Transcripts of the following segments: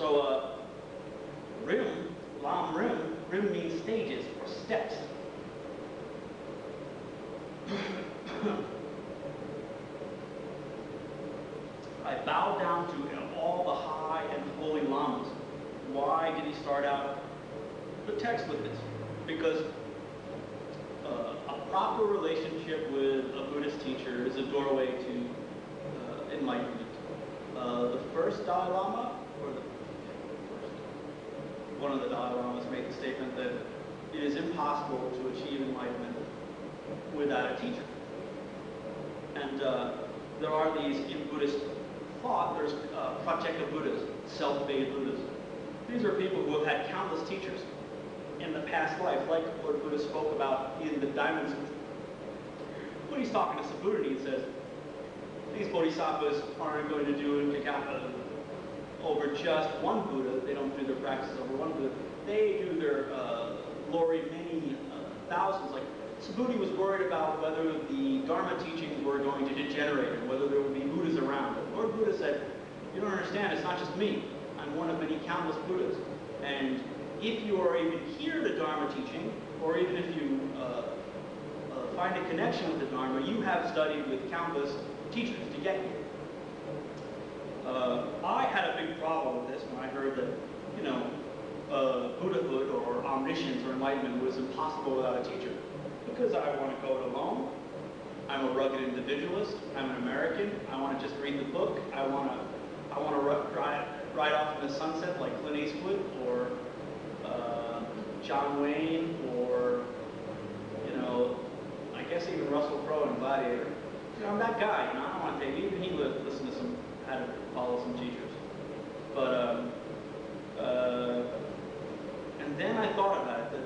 So rim, lam rim, rim means stages or steps. I bowed down to all the high and holy lamas. Why did he start out the text with this? Because a proper relationship with a Buddhist teacher is a doorway to enlightenment. The first Dalai Lama, or one of the Dalai Lamas made the statement that it is impossible to achieve enlightenment without a teacher. And there are these in Buddhist thought, there's Pratyeka Buddhas, self-made Buddhas. These are people who have had countless teachers in the past life, like Lord Buddha spoke about in the Diamond Sutra. When he's talking to Subhuti, he says, these bodhisattvas aren't going to do Tsongkhapa over just one Buddha. They don't do their practices over one Buddha. They do their glory many thousands. Like Subhuti was worried about whether the Dharma teachings were going to degenerate and whether there would be Buddhas around. But Lord Buddha said, you don't understand, it's not just me. I'm one of many countless Buddhas. And if you are even hear the Dharma teaching, or even if you find a connection with the Dharma, you have studied with countless teachers to get here. I had a big problem with this when I heard that, you know, Buddhahood or omniscience or enlightenment was impossible without a teacher. Because I want to go it alone. I'm a rugged individualist. I'm an American. I want to just read the book. I want to ride off in the sunset like Clint Eastwood or John Wayne or, you know, I guess even Russell Crowe in Gladiator. You know, I'm that guy. You know, I don't want to take, even he listened to some, had to follow some teachers. But and then I thought about it.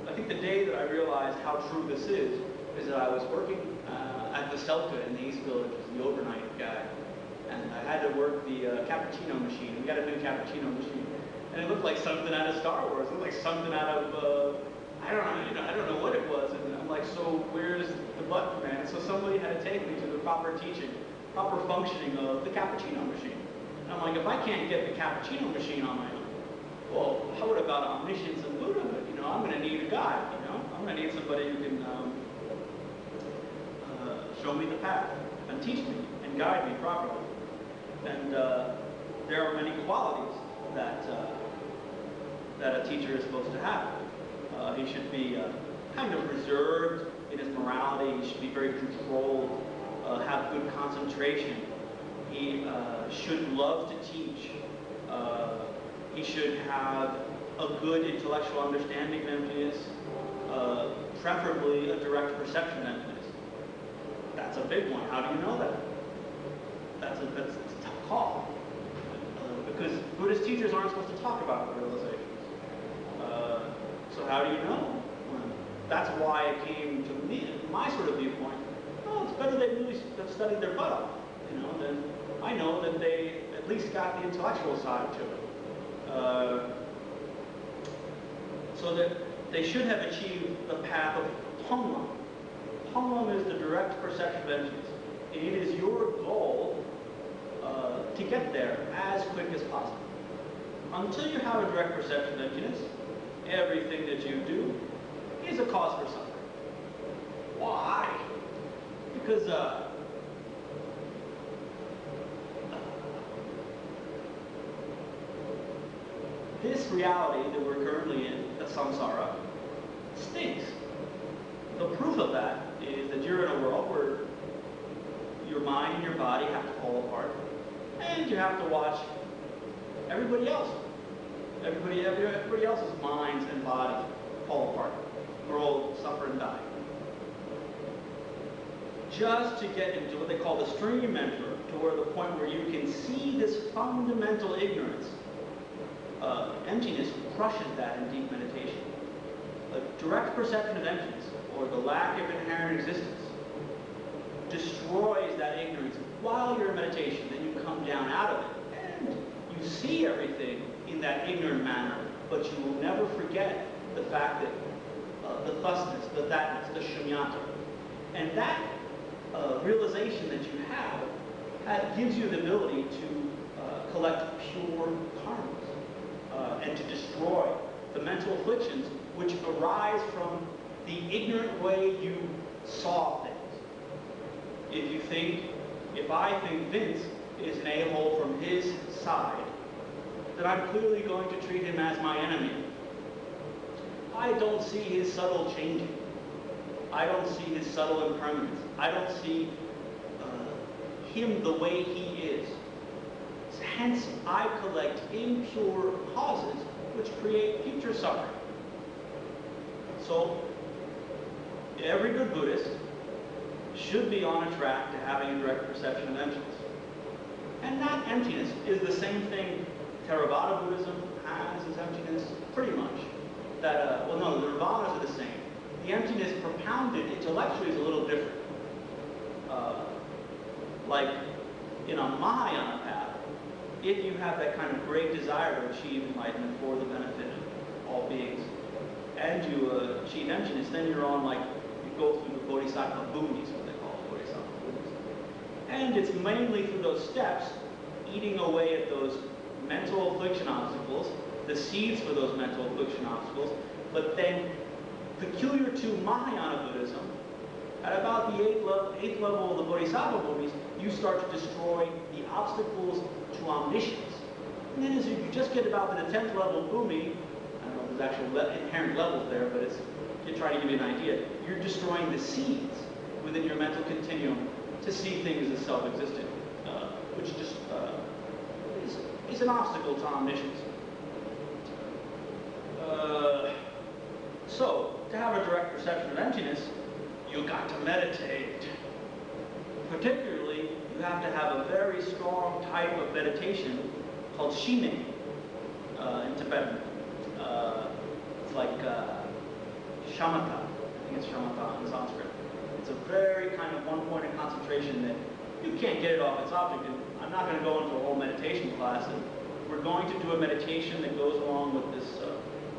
I think the day that I realized how true this is that I was working at the Selka in the East Village as the overnight guy, and I had to work the cappuccino machine. We got a new cappuccino machine, and it looked like something out of Star Wars. It looked like something out of I don't know what it was. And I'm like, so where's the button, man? So somebody had to take me to the proper teaching, proper functioning of the cappuccino machine. And I'm like, if I can't get the cappuccino machine on my own, well, how about omniscience and Buddhahood? You know, I'm going to need a guide. You know, I'm going to need somebody who can show me the path and teach me and guide me properly. And there are many qualities that that a teacher is supposed to have. He should be kind of reserved in his morality. He should be very controlled, have good concentration. He should love to teach. He should have a good intellectual understanding of emptiness, preferably a direct perception of emptiness. That's a big one. How do you know that? That's a tough call. Because Buddhist teachers aren't supposed to talk about realizations. So how do you know? That's why it came to me, my sort of viewpoint. Oh, it's better they really have studied their butt off. You know, then I know that they at least got the intellectual side to it. So that they should have achieved the path of Tonglam. Tonglam is the direct perception of emptiness. It is your goal to get there as quick as possible. Until you have a direct perception of emptiness, everything that you do is a cause for suffering. Why? Because this reality that we're currently in, the samsara, stinks. The proof of that is that you're in a world where your mind and your body have to fall apart, and you have to watch everybody else. Everybody else's minds and bodies fall apart, grow, suffer, and die. Just to get into what they call the stream mentor, to where the point where you can see this fundamental ignorance. Emptiness crushes that in deep meditation. A direct perception of emptiness, or the lack of inherent existence, destroys that ignorance while you're in meditation. Then you come down out of it, and you see everything in that ignorant manner, but you will never forget the fact that the thusness, the thatness, the shunyata. And that realization that you have gives you the ability to collect pure karmas. and to destroy the mental afflictions which arise from the ignorant way you saw things. If I think Vince is an a-hole from his side, then I'm clearly going to treat him as my enemy. I don't see his subtle changing. I don't see his subtle impermanence. I don't see him the way he is. Hence, I collect impure causes which create future suffering. So, every good Buddhist should be on a track to having a direct perception of emptiness. And that emptiness is the same thing Theravada Buddhism has as emptiness, pretty much. That, well, no, the nirvanas are the same. The emptiness propounded intellectually is a little different. Like in a Mahayana path, if you have that kind of great desire to achieve enlightenment for the benefit of all beings, and you achieve emptiness, then you're on, like, you go through the Bodhisattva Bhumi, is what they call it, Bodhisattva Bhumi. And it's mainly through those steps, eating away at those mental affliction obstacles, the seeds for those mental affliction obstacles, but then, peculiar to Mahayana Buddhism, at about the eighth level of the Bodhisattva Bhumis, you start to destroy the obstacles to omniscience. And then as you just get about to the 10th level Bhumi, I don't know if there's actual inherent levels there, but it's to try to give you an idea, you're destroying the seeds within your mental continuum to see things as self-existent, which just is an obstacle to omniscience. So, to have a direct perception of emptiness, you got to meditate. Particularly, you have to have a very strong type of meditation called shime in Tibetan. It's like shamatha. I think it's shamatha in Sanskrit. It's a very kind of one-pointed concentration that you can't get it off its object. And I'm not going to go into a whole meditation class. And we're going to do a meditation that goes along with this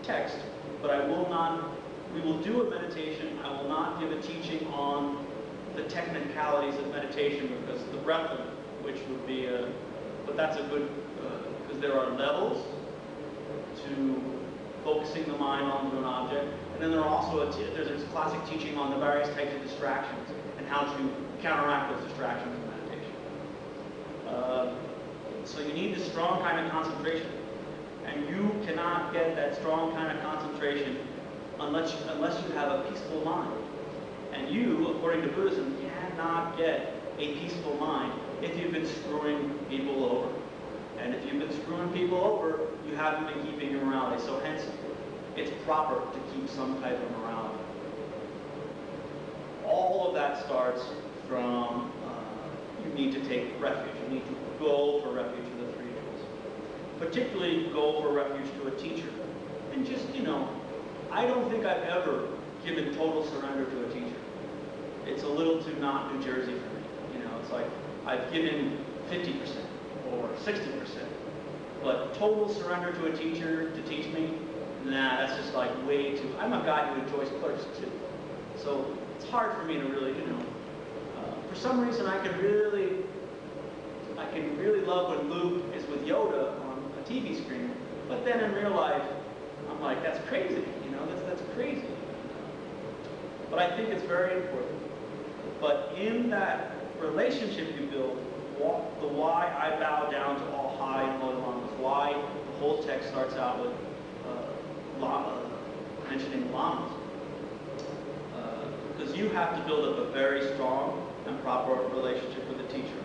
text, but I will not. We will do a meditation. I will not give a teaching on the technicalities of meditation because the breath of which would be but that's a good, because there are levels to focusing the mind onto an object, and then there are also there's a classic teaching on the various types of distractions and how to counteract those distractions in meditation. So you need this strong kind of concentration, and you cannot get that strong kind of concentration unless you have a peaceful mind. And you, according to Buddhism, cannot get a peaceful mind if you've been screwing people over. And if you've been screwing people over, you haven't been keeping your morality. So hence, it's proper to keep some type of morality. All of that starts from you need to take refuge. You need to go for refuge in the three jewels. Particularly go for refuge to a teacher. And just, I don't think I've ever given total surrender to a teacher. It's a little too not New Jersey for me. It's like I've given 50% or 60%. But total surrender to a teacher to teach me, nah, that's just like way too. I'm a guy who enjoys clerks too. So it's hard for me to really, for some reason I can really love when Luke is with Yoda on a TV screen, but then in real life, I'm like, that's crazy, that's crazy. But I think it's very important. But in that relationship you build, the why I bow down to all high and low lamas, why the whole text starts out with mentioning lamas. Because you have to build up a very strong and proper relationship with the teacher.